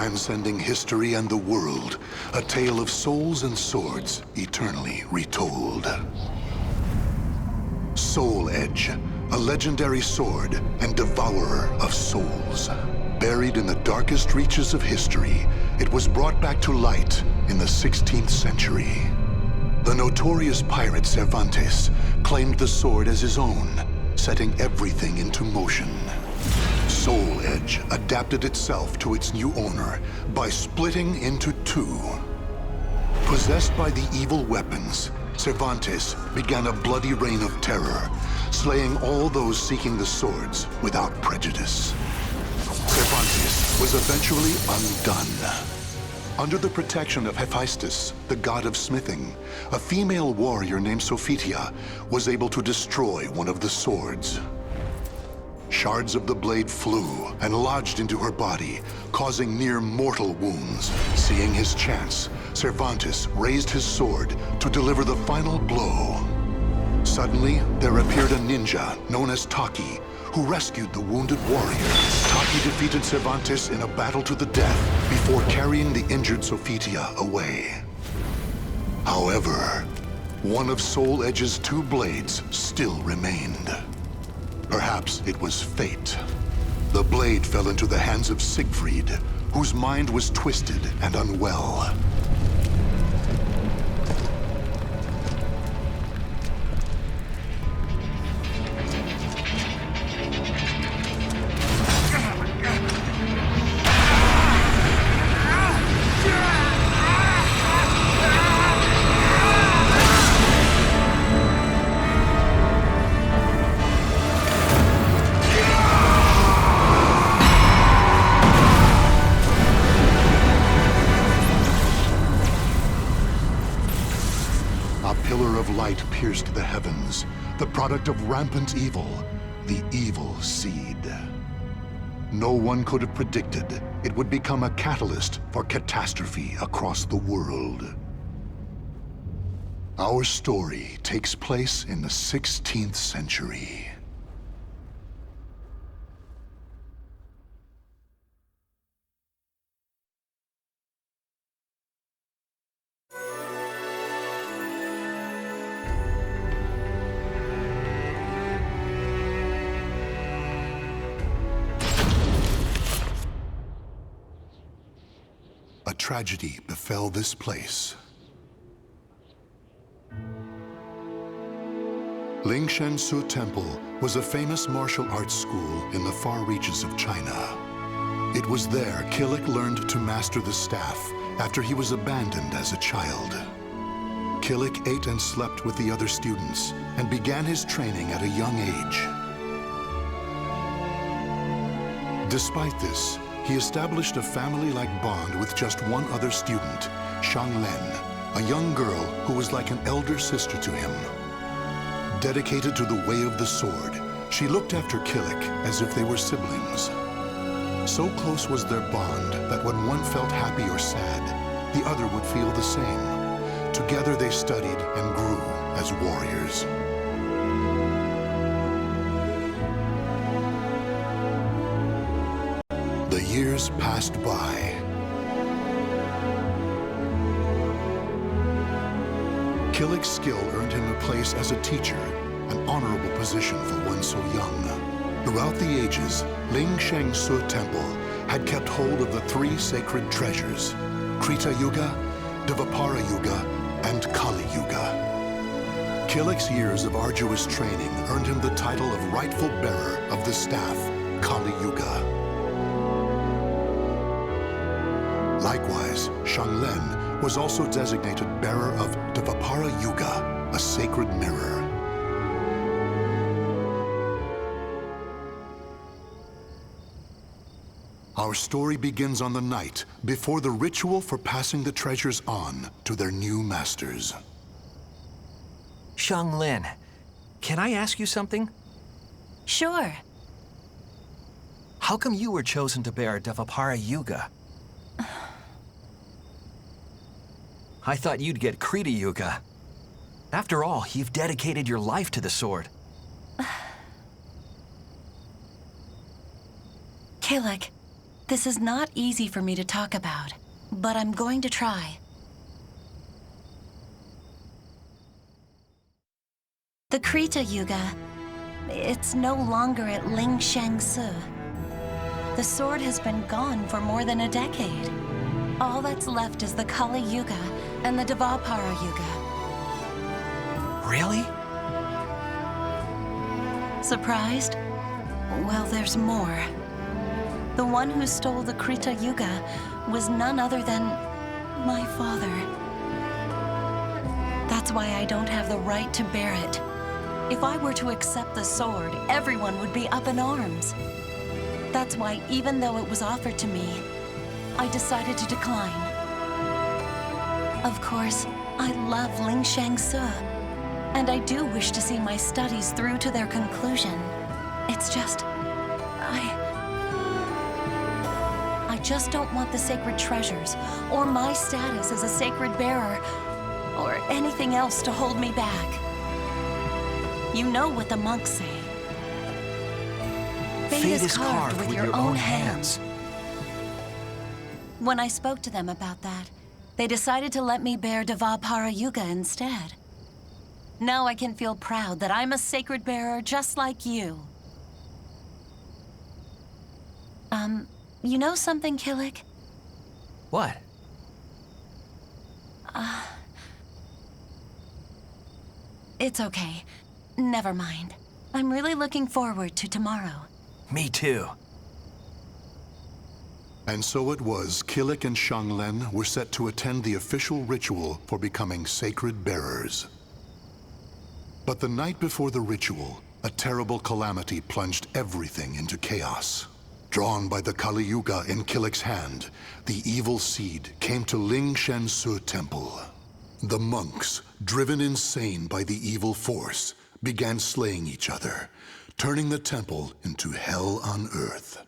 transcending history and the world, a tale of souls and swords eternally retold. Soul Edge, a legendary sword and devourer of souls. Buried in the darkest reaches of history, it was brought back to light in the 16th century. The notorious pirate Cervantes claimed the sword as his own, setting everything into motion. Soul Edge adapted itself to its new owner by splitting into two. Possessed by the evil weapons, Cervantes began a bloody reign of terror, slaying all those seeking the swords without prejudice. Cervantes was eventually undone. Under the protection of Hephaestus, the god of smithing, a female warrior named Sophitia was able to destroy one of the swords. Shards of the blade flew and lodged into her body, causing near mortal wounds. Seeing his chance, Cervantes raised his sword to deliver the final blow. Suddenly, there appeared a ninja known as Taki, who rescued the wounded warrior. Taki defeated Cervantes in a battle to the death before carrying the injured Sophitia away. However, one of Soul Edge's two blades still remained. Perhaps it was fate. The blade fell into the hands of Siegfried, whose mind was twisted and unwell. Light pierced the heavens, the product of rampant evil, the evil seed. No one could have predicted it would become a catalyst for catastrophe across the world. Our story takes place in the 16th century. A tragedy befell this place. Lingshan Su Temple was a famous martial arts school in the far reaches of China. It was there Killick learned to master the staff after he was abandoned as a child. Killick ate and slept with the other students and began his training at a young age. Despite this, he established a family-like bond with just one other student, Shang Len, a young girl who was like an elder sister to him. Dedicated to the way of the sword, she looked after Killick as if they were siblings. So close was their bond that when one felt happy or sad, the other would feel the same. Together they studied and grew as warriors. The years passed by. Killick's skill earned him a place as a teacher, an honorable position for one so young. Throughout the ages, Lingshan Su Temple had kept hold of the three sacred treasures, Krita Yuga, Dvapara Yuga, and Kali Yuga. Killick's years of arduous training earned him the title of rightful bearer of the staff, Kali Yuga. Likewise, Shang Len was also designated bearer of Dvapara Yuga, a sacred mirror. Our story begins on the night before the ritual for passing the treasures on to their new masters. Shang Len, can I ask you something? Sure. How come you were chosen to bear Dvapara Yuga? I thought you'd get Krita Yuga. After all, you've dedicated your life to the sword. Killick, This is not easy for me to talk about, but I'm going to try. The Krita Yuga, it's no longer at Ling Shangsu. The sword has been gone for more than a decade. All that's left is the Kali Yuga and the Dvapara Yuga. Really? Surprised? Well, there's more. The one who stole the Krita Yuga was none other than my father. That's why I don't have the right to bear it. If I were to accept the sword, everyone would be up in arms. That's why, even though it was offered to me, I decided to decline. Of course, I love Ling Shangsu, and I do wish to see my studies through to their conclusion. It's just, I just don't want the sacred treasures, or my status as a sacred bearer, or anything else to hold me back. You know what the monks say. Fate is carved with your own hands. When I spoke to them about that, they decided to let me bear Dvapara Yuga instead. Now I can feel proud that I'm a sacred bearer just like you. You know something, Killick? What? It's okay. Never mind. I'm really looking forward to tomorrow. Me too. And so it was Killick and Xianglen were set to attend the official ritual for becoming sacred bearers. But the night before the ritual, a terrible calamity plunged everything into chaos. Drawn by the Kali Yuga in Killick's hand, the evil seed came to Ling Shangsu Temple. The monks, driven insane by the evil force, began slaying each other, turning the temple into hell on earth.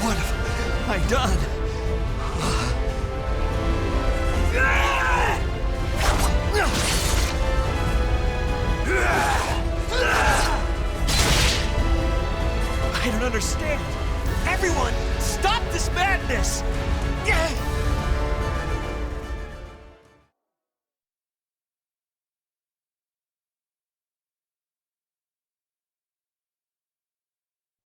What have I done? I don't understand. Everyone, stop this madness!